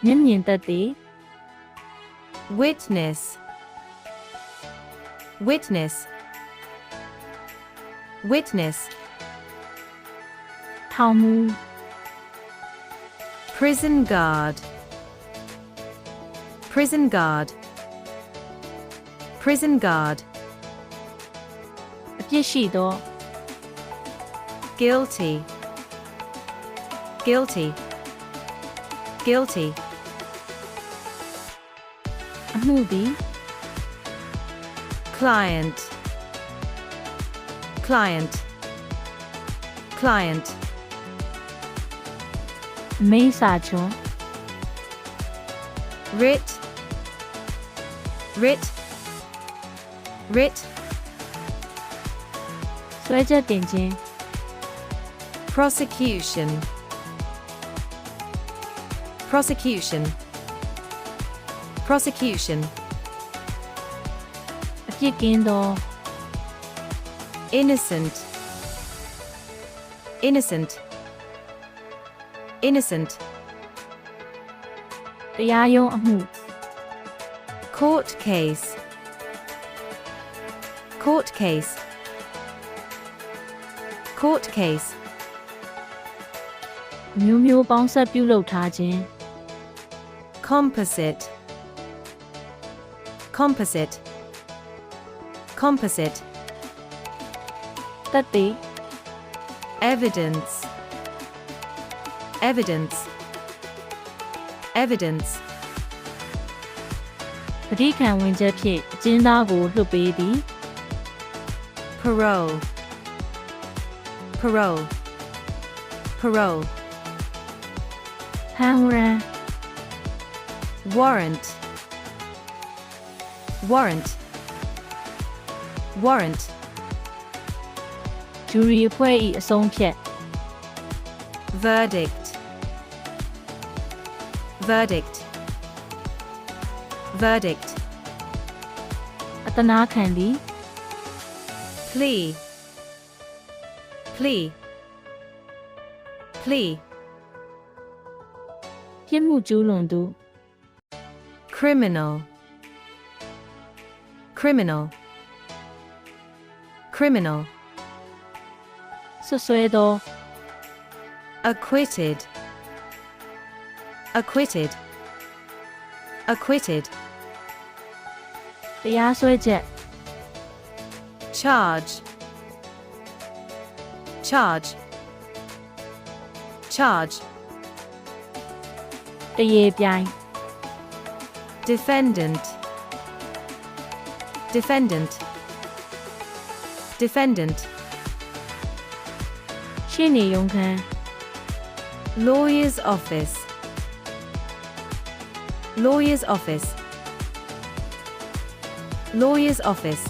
မျက်မြင်သက်သေ witness, witness, witness, ထောင်မူ prison guard, prison guard, prison guard, အပြစ်ရှိသော guilty, guilty, guilty, အမှုသည် client, client, client, အမိန့်စာချွန် writ, writ, writ, စွဲချက်တင်ခြင်း prosecution, prosecution, prosecution, အပြစ်ကင်းသော innocent, innocent, innocent, တရားရုံးအမှု court case, court case, court case, အမျိုးမျိုးပေါင်းဆက်ပြုလုပ်ထားခြင်း composite, composite, composite, သက်သေ evidence, evidence, evidence, ပဋိခံဝင်ချက်ဖြင့်အကျဉ်းသားကိုလွှတ်ပေးသည် parole, parole, parole, ဖမ်းဝရမ်း warrant, warrant, warrant, ဂျူရီအဖွဲ့၏အဆုံးဖြတ် verdict, verdict, verdict, အသနာခံသည် plea, plea, plea, ပြစ်မှုကျူးလွန်သူ criminal, criminal, criminal, ဆွဆွဲသော acquitted, acquitted, acquitted, တရားစွဲချက် charge, charge, charge, တရေပြိုင် defendant, defendant, defendant, ရှေ့နေရုံးခန်း lawyer's office, lawyer's office, lawyer's office,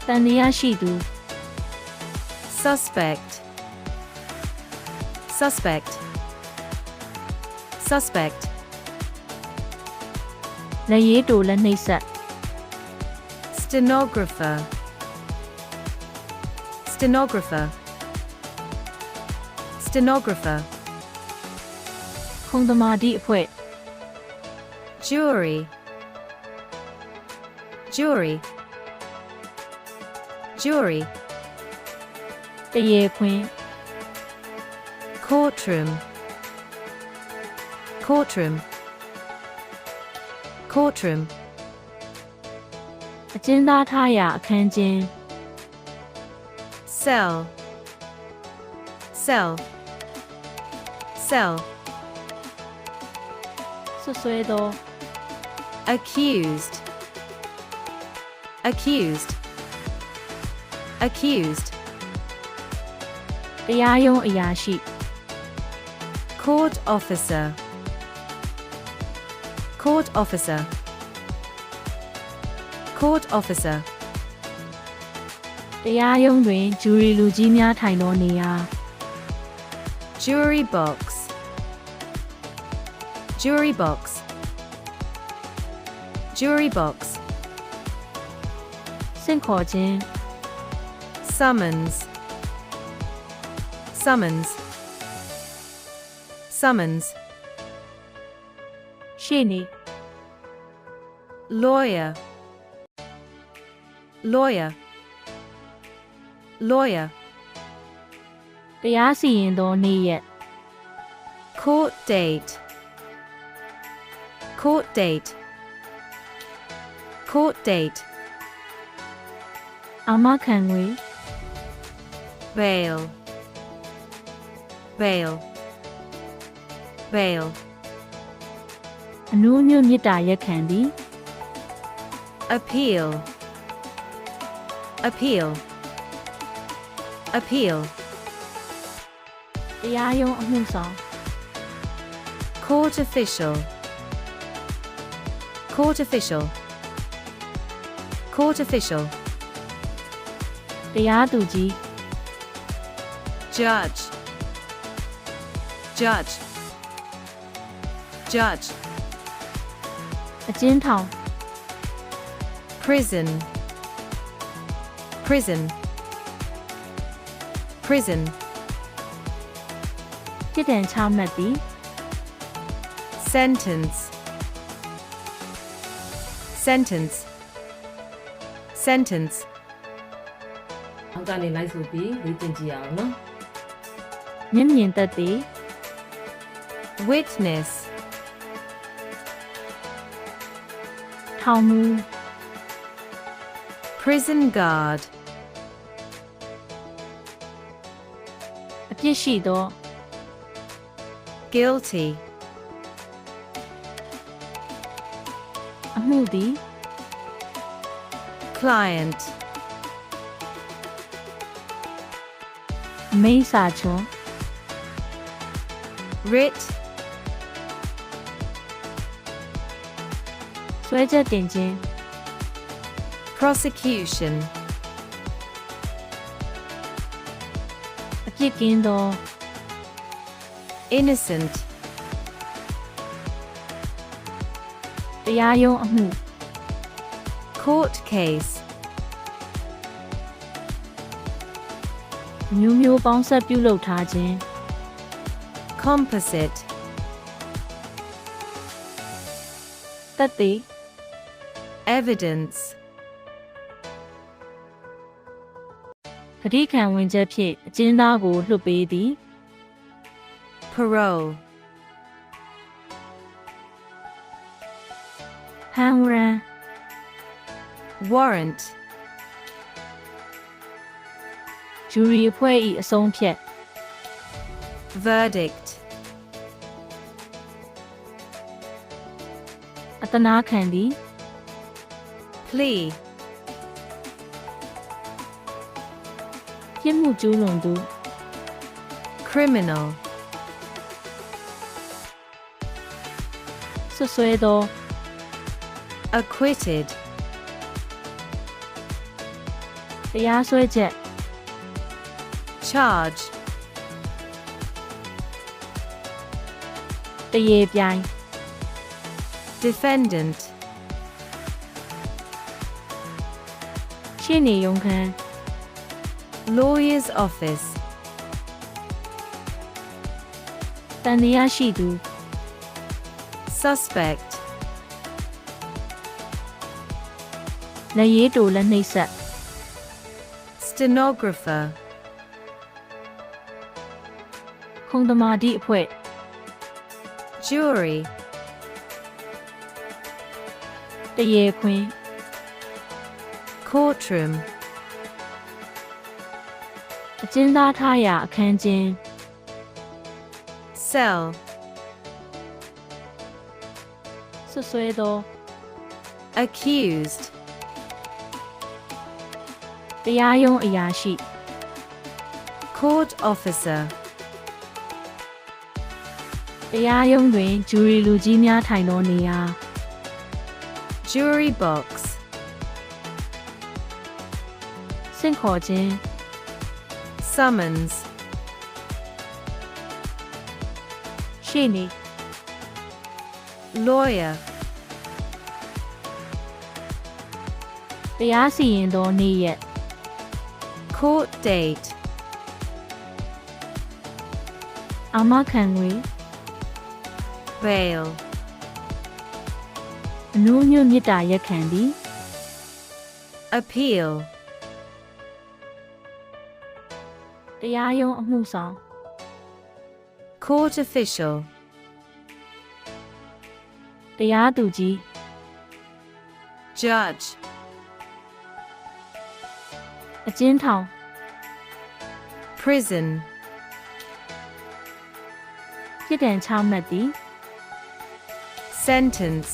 တန်တရားရှိသူ suspect, suspect, suspect, လက်ရေးတိုလက်နှိပ်စက် stenographer, stenographer, stenographer, ခုံသမာဓိအဖွဲ့ jury, jury, jury, တရေခွင် courtroom, courtroom, courtroom, အကျဉ်းသားထားရာအခန်းကျင်း cell, cell, cell, ဆွဆွဲသော accused, accused, accused, တရားရုံးအရာရှိ court officer, court officer, court officer, တရားရုံးတွင်ဂျူရီလူကြီးများထိုင်သောနေရာ jury box, jury box, jury box, ဆင့်ခေါ်ခြင်း summons, summons, summons, ရှေ့နေ lawyer, lawyer, lawyer, တရားစီရင်သောနေ့ရက် court date, court date, court date, အာမခံငွေ bail, bail, bail, အနူးအညွတ်မြစ်တာရက်ခံသည် appeal, appeal, appeal, တရားရုံးအမှုဆောင် court official, court official, court official, တရားသူကြီး judge, judge, judge, အကျဉ်းထောင် prison, prison, prison, ပြစ်ဒဏ်ချမှတ်သည် sentence, sentence, sentence, အောက်ကနေလိုက်ဆိုပြီးလေ့ကျင့်ကြည့်အောင်နော် မျက်မြင်သက်သေ witness, ထောင်မူ prison guard, အပြစ်ရှိသော guilty, အမှုသည် client, အမိန့်စာချွန် writ, စွဲချက်တင်ခြင်း prosecution, အပြစ်ကင်းသော innocent, တရားရုံးအမှု court case, မျိုးမျိုးပေါင်းဆက်ပြုလုပ်ထားခြင်း composite, သက်သေ evidence, ဂတိခံဝင်ချက်ဖြင့်အကျဉ်းသားကိုလွှတ်ပေးသည် parole, ဟန်ဝရန် warrant, ဂျူရီအဖွဲ့၏အဆုံးဖြတ် verdict, အသနာခံသည် plea, ပြစ်မှုကျူးလွန်သူ criminal, ဆွဆွဲသော acquitted, တရားစွဲချက် charge, တရေပြိုင် defendant, ရှေ့နေရုံးခန်း lawyer's office, တန်တရားရှိသူ suspect, လက်ရေးတိုလက်နှိပ်စက် stenographer, ခုံသမာဓိအဖွဲ့ jury, တရေခွင် courtroom, အကျဉ်းသားထားရာအခန်းကျင်း cell, ဆွဆွဲသော accused, တရားရုံးအရာရှိ court officer, တရားရုံးတွင်ဂျူရီလူကြီးများထိုင်သောနေရာ jury box, ဆင့်ခေါ်ခြင်း summons, ရှေ့နေ lawyer, တရားစီရင်သောနေ့ရက် court date, အာမခံငွေ bail, အနူးညွတ်မြစ်တာရက်ခံသည် appeal, တရားရုံးအမှုဆောင် court official, တရားသူကြီး judge, အကျဉ်းထောင် prison, ပြစ်ဒဏ်ချမှတ်သည် sentence,